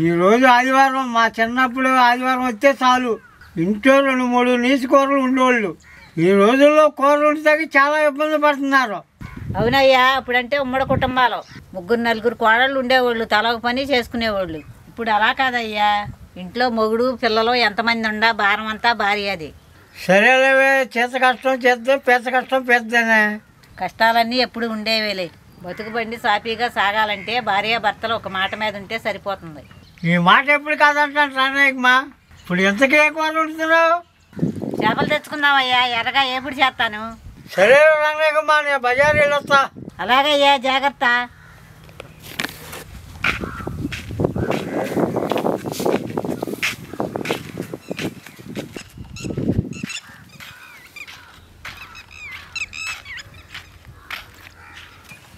ఈరోజు ఆదివారం. మా చిన్నప్పుడు ఆదివారం వస్తే చాలు ఇంట్లో 2-3 నీసు కూరలు ఉండేవాళ్ళు. ఈ రోజుల్లో కూరలు వండితే చాలా ఇబ్బంది పడుతున్నారు. అవునయ్యా, అప్పుడంటే ఉమ్మడి కుటుంబాలు 3-4 కోడళ్ళు ఉండేవాళ్ళు, తల ఒక పని చేసుకునేవాళ్ళు. ఇప్పుడు అలా కాదయ్యా, ఇంట్లో మొగుడు పిల్లలు ఎంతమంది ఉండా భారం అంతా భార్యది. సరేలేవే, చేత కష్టం చేస్తే పెద్ద కష్టం పెద్దనే. కష్టాలన్నీ ఎప్పుడు ఉండేవేలే. బతుకు బండి సాఫీగా సాగాలంటే భార్యాభర్తలు ఒక మాట మీద ఉంటే సరిపోతుంది. ఈ మాట ఎప్పుడు కాదంటాను రానయ్యమ్మా. ఇప్పుడు ఎంతకీ ఏ కూర వండుతున్నావు? చేపలు తెచ్చుకుందామయ్యా, ఎర్రగా ఏపుడు చేస్తాను. సరే రానయ్యమ్మా, నేను బజారు వెళ్ళొస్తా. అలాగయ్యా, జాగ్రత్త.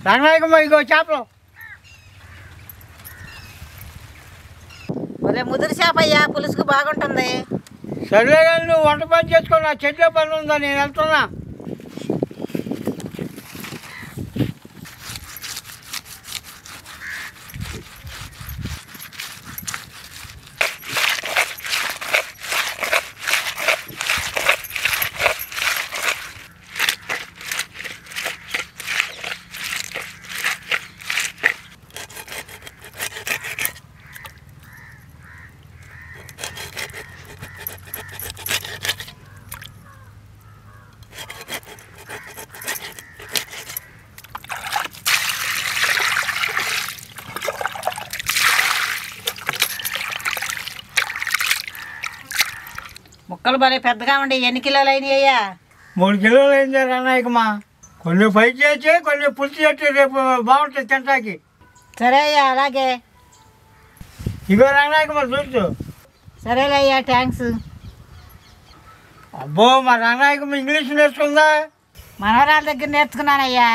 రానయ్యమ్మా, ఇగో చేపలు. ఒరే ముదురు చేప అయ్యా, పులుసుకు బాగుంటుంది. సరే కానీ నువ్వు వంట పని చేసుకో, నా చెట్లో పని ఉందా, నేను వెళ్తున్నా. ముక్కలు భలే పెద్దగా ఉండి ఎన్ని కిలోలు అయినాయి అయ్యా? 3 కిలోలు అయింది రానయ్యమ్మా. కొన్ని ఫ్రై చేసి కొన్ని పులుసు చేసి రేపు బాగుంటుంది తింటాకి. సరే అయ్యా, అలాగే. ఇగో రానయ్యమ్మా చూసు. సరేలే అయ్యా, థ్యాంక్స్. అబ్బో, మా రానయ్యమ్మ ఇంగ్లీష్ నేర్చుకుందా? మనవరాల దగ్గర నేర్చుకున్నానయ్యా.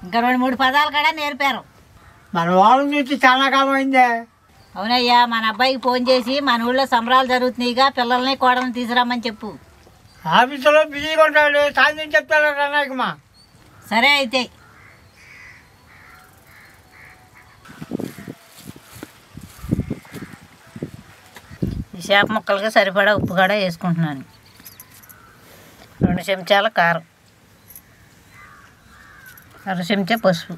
ఇంకా 2-3 పదాలు కూడా నేర్పారు. మన వాళ్ళని చూసి చాలా కాలం అయిందే. అవునయ్యా, మన అబ్బాయికి ఫోన్ చేసి మన ఊళ్ళో సంబరాలు జరుగుతున్నాయిగా, పిల్లల్ని కోడల్ని తీసుకురమ్మని చెప్పు. ఆఫీసులో బిజీగా ఉంటాడు, సాయంత్రం చెప్తాడు రానయ్యమ్మా. సరే అయితే. ఈ చేప ముక్కలకి సరిపడా ఉప్పు కూడా వేసుకుంటున్నాను. 2 చెంచాల కారం, 1/2 చెంచా పసుపు,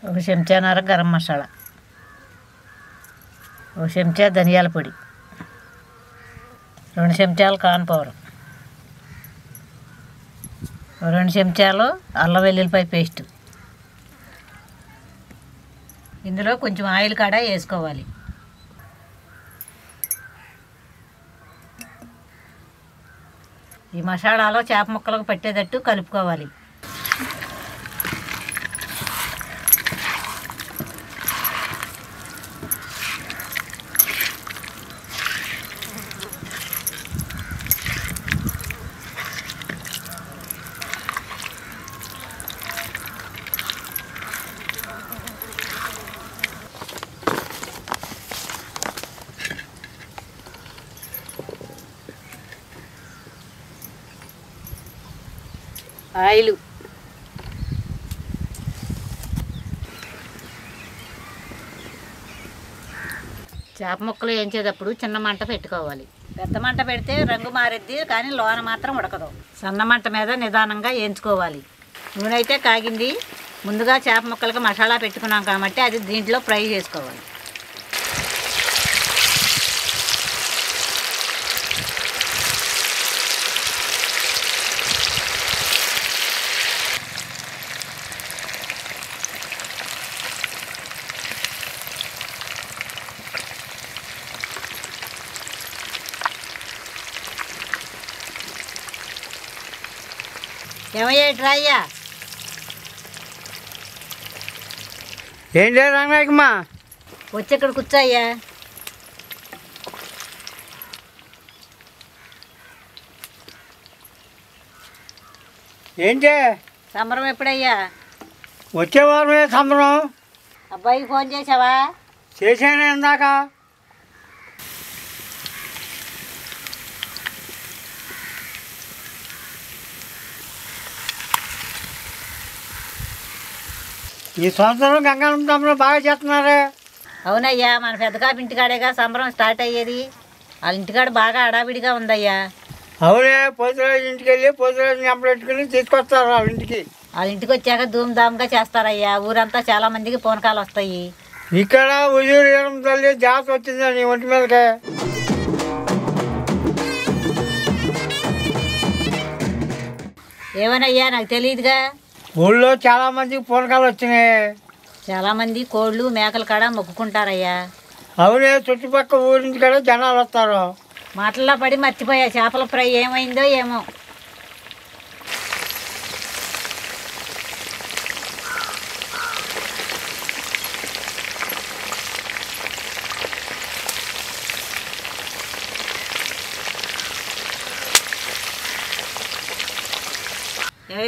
1 చెంచాన్నర గరం మసాలా, 1 చెంచా ధనియాల పొడి, 2 చెంచాలు కార్న్ పౌడర్, 2 చెంచాలు అల్లం వెల్లుల్లిపాయ పేస్ట్. ఇందులో కొంచెం ఆయిల్ కూడా వేసుకోవాలి. ఈ మసాలాలో చేప ముక్కలకు పట్టేటట్టు కలుపుకోవాలి. ఆయిలు, చేప ముక్కలు వేయించేటప్పుడు చిన్న మంట పెట్టుకోవాలి. పెద్ద మంట పెడితే రంగు మారిద్ది, కానీ లోన మాత్రం ఉడకదు. సన్న మంట మీద నిదానంగా వేయించుకోవాలి. నూనె అయితే కాగింది. ముందుగా చేప ముక్కలకి మసాలా పెట్టుకున్నాం కాబట్టి అది దీంట్లో ఫ్రై చేసుకోవాలి. ఏమయ్యా, డ్రాయ్యా? ఏంటి రానయ్యమ్మా? వచ్చి ఇక్కడ కూర్చోయ్యా. ఏంటి సంబరం ఎప్పుడయ్యా? వచ్చే వారమే సంబరం. అబ్బాయికి ఫోన్ చేసావా? చేశాను ఇందాక. ఈ సంవత్సరం గంగానమ్మ బాగా చేస్తున్నారే. అవునయ్యా, మన పెద్ద కాపు ఇంటికాడేగా సంబరం స్టార్ట్ అయ్యేది. వాళ్ళ ఇంటికాడ బాగా హడావిడిగా ఉందయ్యా. అవునే, పోతురాజు ఇంటికి వెళ్ళి పోతురాజు నెంపలెట్టుకుని తీసుకొస్తారు వాళ్ళ ఇంటికి. వాళ్ళ ఇంటికి వచ్చాక ధూమ్ధామ్గా చేస్తారయ్యా. ఊరంతా చాలా మందికి పూనకాలు వస్తాయి. ఇక్కడ ఉదయం తల్లి జాగ్రత్త వచ్చిందని ఒంటి మీదకే. ఏమనయ్యా, నాకు తెలియదుగా. ఊళ్ళో చాలా మందికి పూనకాలు వచ్చినాయి. చాలామంది కోళ్ళు మేకల కాడ మొక్కుకుంటారయ్యా. అవునే, చుట్టుపక్కల ఊరించి కూడా జనాలు వస్తారు. మాటల్లో పడి మర్చిపోయా, చేపల ఫ్రై ఏమైందో ఏమో.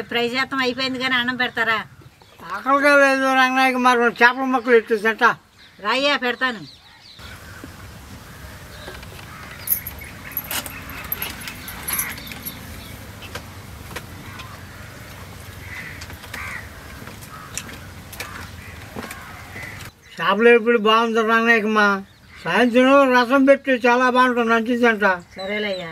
ఫ్రై చేస్తాం అయిపోయింది కానీ అన్నం పెడతారా? ఆకలిగా లేదు రంగనాయకి, మరి చేపల మొక్కలు ఎట్టుందంట. రాయ్యా, పెడతాను. చేపలు ఎప్పుడు బాగుంది రంగనాయకమ్మా. సాయంత్రం రసం పెట్టి చాలా బాగుంటుంది, మంచిదంట. సరేలయ్యా.